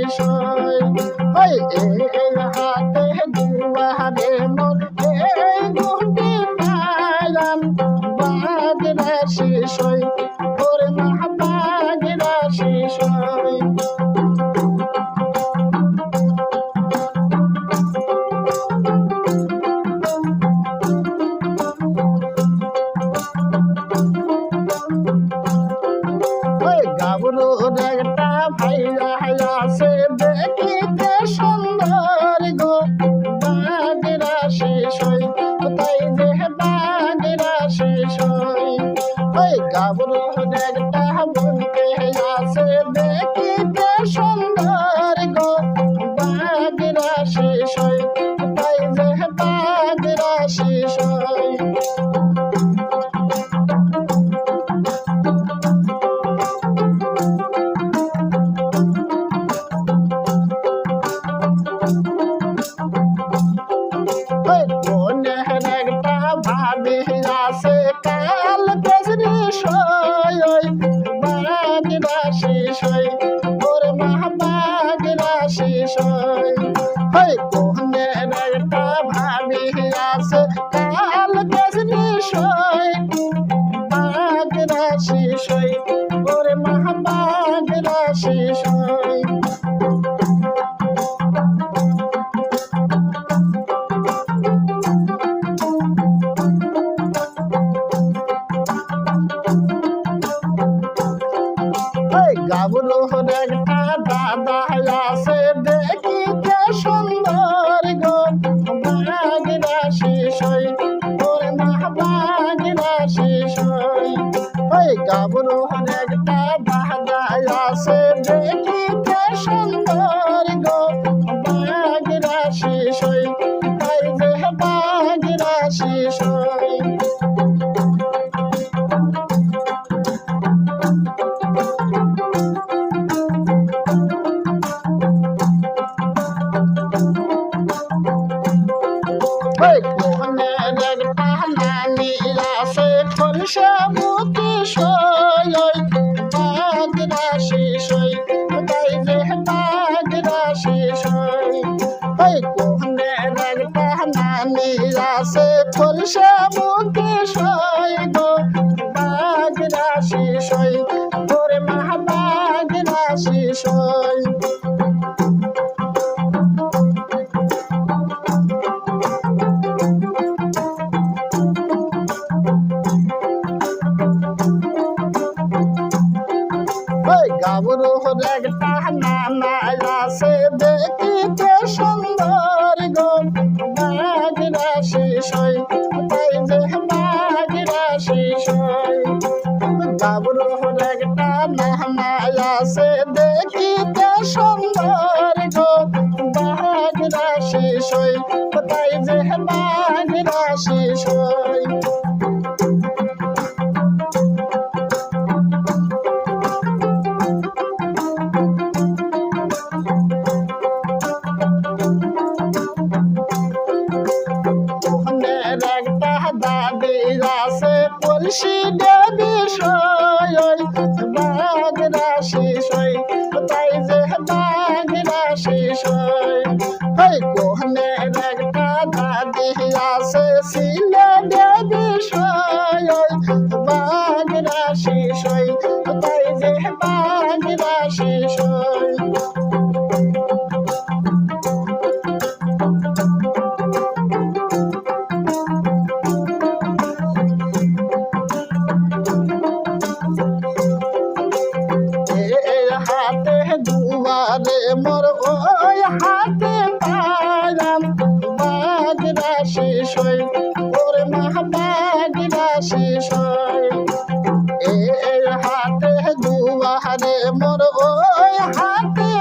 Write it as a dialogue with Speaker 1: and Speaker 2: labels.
Speaker 1: সই ওই এই হাতে দুয়ারে মোর এই গুটি পাইলাম বাগ রাশি সই ওরে মা বাগ রাশি সই গাবরুর একটা ভাইয়া আছে দেখিতে সুন্দর গো বাগ রাশি সই তাই যে বাগ রাশি সই ওই গাবরুর একটা বলতে আছে দেখিতে সুন্দর গো বাগ রাশি সই তাই যে বাগ রাশি সই ভাবি আছে কাল কেসরি সই বাগ রাশি সই ওর মা বাগ রাশি সই হই কোনের একটা ভাবি আছে কাল কেসরি সই বাগ রাশি সই ওর মা বাগ রাশি সই গাবরুর একটা দাদা আছে দেখিতে সুন্দর গো বাগ রাশি সই ওর মা বাগ রাশি সই ওই গাবরুর একটা দাদা আছে দেখিতে সুন্দর গো বাগ রাশি সই তাই যে বাগ রাশি সই কোনের একটা নানি আছে ফলসামুতি সই বাগ রাশি সই তাই যে বাগ রাশি সই ওই কোনের একটা নানি আছে ফলসামুতি সই গো বাগ রাশি সই ওরে মা বাগ রাশি সই গাবরুর একটা নানা আছে দেখিতে সুন্দর গো বাগ রাশি সই তাই যে বাগ রাশি সই গাবরুর একটা নানা আছে দেখিতে সুন্দর গো বাগ রাশি সই তাই যে বাগ রাশি সই একটা দাদি আছে তুলসী দেবী সই বাগ রাশি সই তাই যে বাগ রাশি সই ওই কোনের একটা দাদি আছে শিলা দেবী সই বাগ রাশি সই তাই যে বাগ রাশি সই দুয়ারে মোর ওই হাতে পাইলাম বাগ রাশি সই ওরে মা বাগ রাশি সই এই হাতে দুয়ারে মোর ওই হাতে